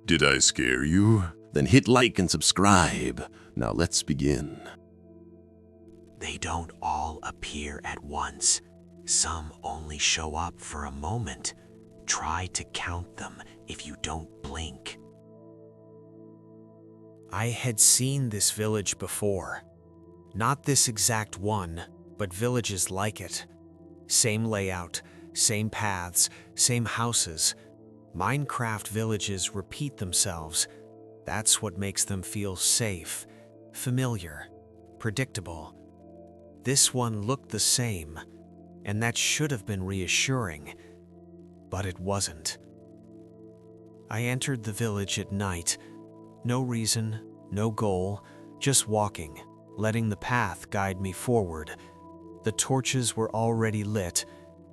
Did I scare you? Then hit like and subscribe. Now let's begin. They don't all appear at once. Some only show up for a moment. Try to count them if you don't blink. I had seen this village before. Not this exact one, but villages like it. Same layout, same paths, same houses. Minecraft villages repeat themselves. That's what makes them feel safe, familiar, predictable. This one looked the same, and that should have been reassuring, but it wasn't. I entered the village at night. No reason, no goal, just walking, letting the path guide me forward. The torches were already lit.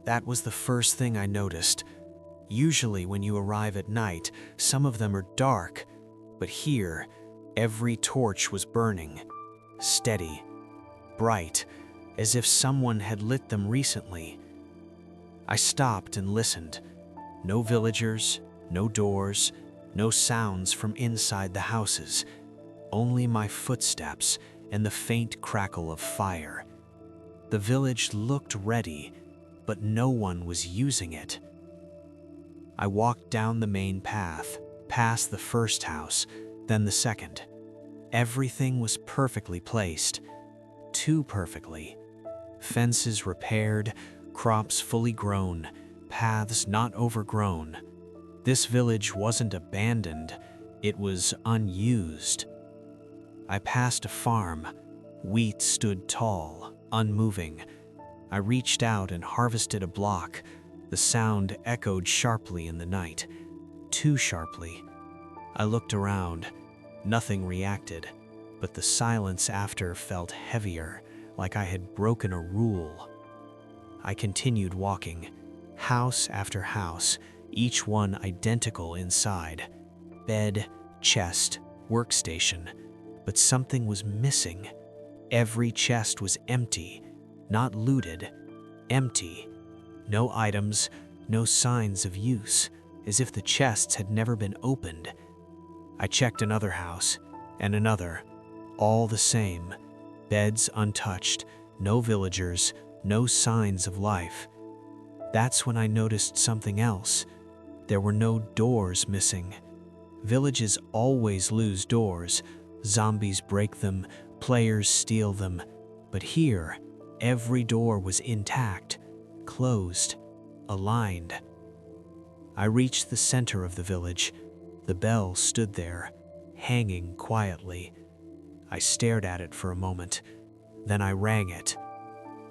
That was the first thing I noticed. Usually when you arrive at night, some of them are dark, but here, every torch was burning, steady, bright, as if someone had lit them recently. I stopped and listened. No villagers, no doors, no sounds from inside the houses, only my footsteps and the faint crackle of fire. The village looked ready, but no one was using it. I walked down the main path, past the first house, then the second. Everything was perfectly placed, too perfectly. Fences repaired, crops fully grown, paths not overgrown. This village wasn't abandoned, it was unused. I passed a farm. Wheat stood tall, unmoving. I reached out and harvested a block. The sound echoed sharply in the night, too sharply. I looked around. Nothing reacted, but the silence after felt heavier, like I had broken a rule. I continued walking, house after house, each one identical inside. Bed, chest, workstation, but something was missing. Every chest was empty, not looted, empty. No items, no signs of use, as if the chests had never been opened. I checked another house, and another, all the same. Beds untouched, no villagers, no signs of life. That's when I noticed something else. There were no doors missing. Villages always lose doors. Zombies break them, players steal them. But here, every door was intact, closed, aligned. I reached the center of the village. The bell stood there, hanging quietly. I stared at it for a moment. Then I rang it.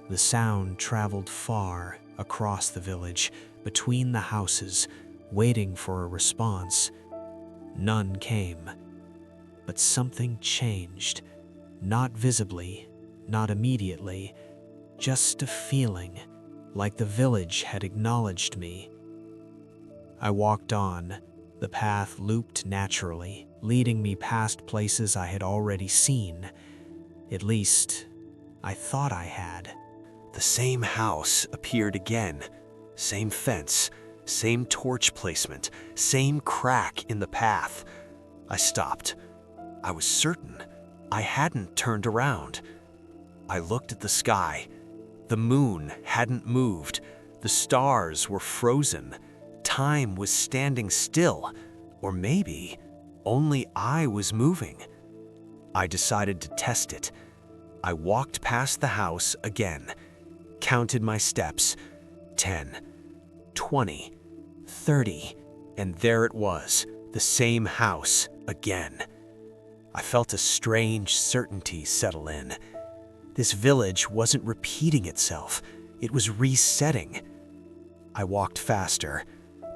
The sound traveled far across the village, between the houses, waiting for a response. None came. But something changed. Not visibly, not immediately, just a feeling, like the village had acknowledged me. I walked on. The path looped naturally, leading me past places I had already seen. At least, I thought I had. The same house appeared again. Same fence, same torch placement, same crack in the path. I stopped. I was certain I hadn't turned around. I looked at the sky. The moon hadn't moved. The stars were frozen. Time was standing still, or maybe only I was moving. I decided to test it. I walked past the house again, counted my steps, 10, 20, 30, and there it was, the same house again. I felt a strange certainty settle in. This village wasn't repeating itself, it was resetting. I walked faster.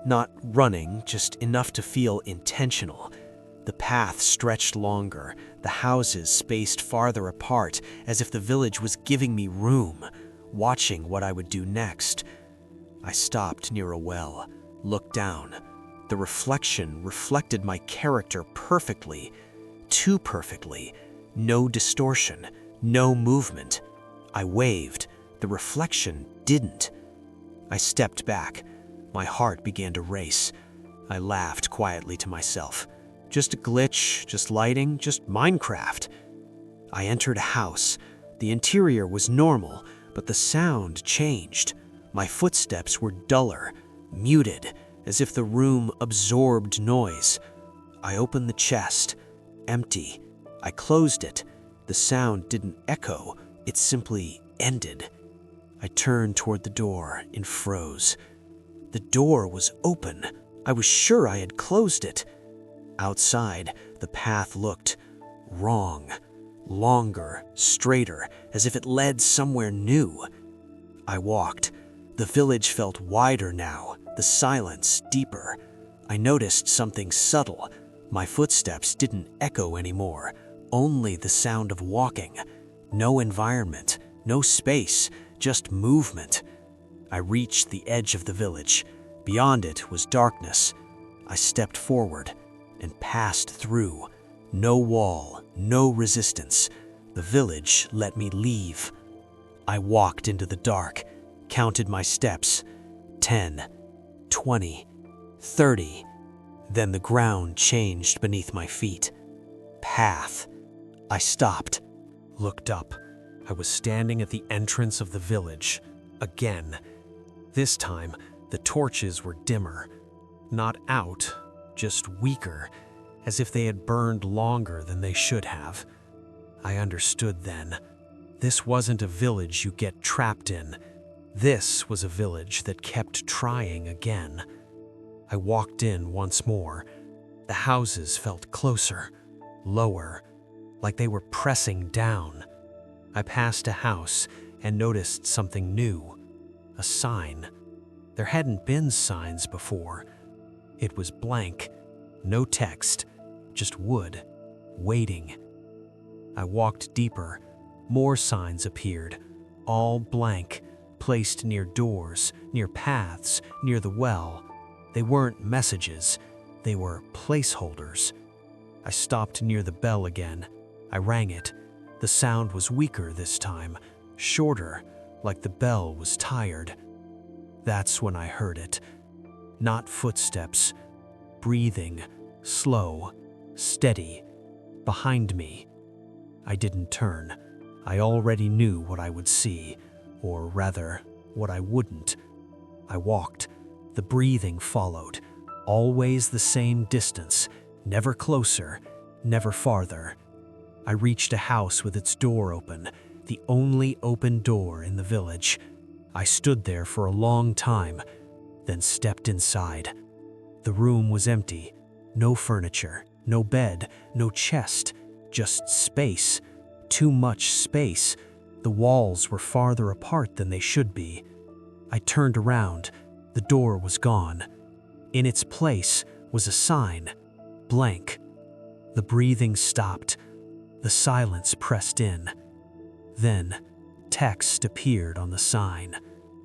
Not running, just enough to feel intentional. The path stretched longer, the houses spaced farther apart, as if the village was giving me room, watching what I would do next. I stopped near a well, looked down. The reflection reflected my character perfectly, too perfectly. No distortion, no movement. I waved. The reflection didn't. I stepped back. My heart began to race. I laughed quietly to myself. Just a glitch, just lighting, just Minecraft. I entered a house. The interior was normal, but the sound changed. My footsteps were duller, muted, as if the room absorbed noise. I opened the chest. Empty. I closed it. The sound didn't echo, it simply ended. I turned toward the door and froze. The door was open. I was sure I had closed it. Outside, the path looked wrong. Longer, straighter, as if it led somewhere new. I walked. The village felt wider now, the silence deeper. I noticed something subtle. My footsteps didn't echo anymore, only the sound of walking. No environment, no space, just movement. I reached the edge of the village. Beyond it was darkness. I stepped forward and passed through. No wall, no resistance. The village let me leave. I walked into the dark, counted my steps. 10, 20, 30. Then the ground changed beneath my feet. Path. I stopped, looked up. I was standing at the entrance of the village. Again. This time, the torches were dimmer. Not out, just weaker, as if they had burned longer than they should have. I understood then. This wasn't a village you get trapped in. This was a village that kept trying again. I walked in once more. The houses felt closer, lower, like they were pressing down. I passed a house and noticed something new. A sign. There hadn't been signs before. It was blank, no text, just wood, waiting. I walked deeper. More signs appeared, all blank, placed near doors, near paths, near the well. They weren't messages, they were placeholders. I stopped near the bell again. I rang it. The sound was weaker this time, shorter, like the bell was tired. That's when I heard it. Not footsteps, breathing, slow, steady, behind me. I didn't turn. I already knew what I would see, or rather, what I wouldn't. I walked. The breathing followed. Always the same distance, never closer, never farther. I reached a house with its door open, the only open door in the village. I stood there for a long time, then stepped inside. The room was empty. No furniture, no bed, no chest, just space. Too much space. The walls were farther apart than they should be. I turned around. The door was gone. In its place was a sign, blank. The breathing stopped. The silence pressed in. Then, text appeared on the sign,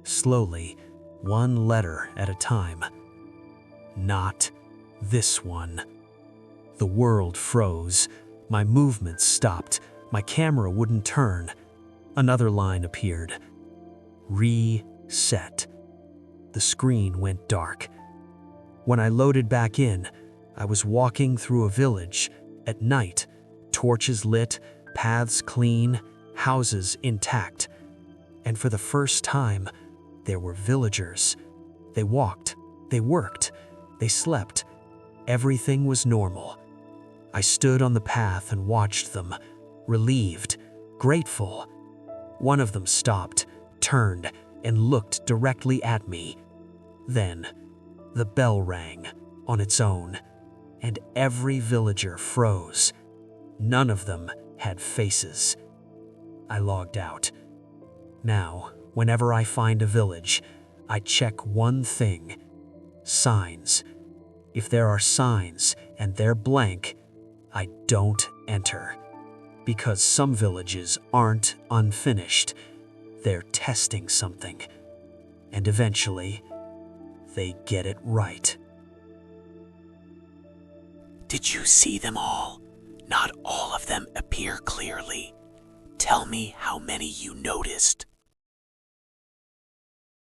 slowly, one letter at a time. Not this one. The world froze. My movements stopped. My camera wouldn't turn. Another line appeared. Reset. The screen went dark. When I loaded back in, I was walking through a village at night, torches lit, paths clean, houses intact. And for the first time, there were villagers. They walked, they worked, they slept. Everything was normal. I stood on the path and watched them, relieved, grateful. One of them stopped, turned, and looked directly at me. Then, the bell rang on its own, and every villager froze. None of them had faces. I logged out. Now, whenever I find a village, I check one thing: signs. If there are signs and they're blank, I don't enter. Because some villages aren't unfinished. They're testing something. And eventually, they get it right. Did you see them all? Not all of them appear clearly. Tell me how many you noticed.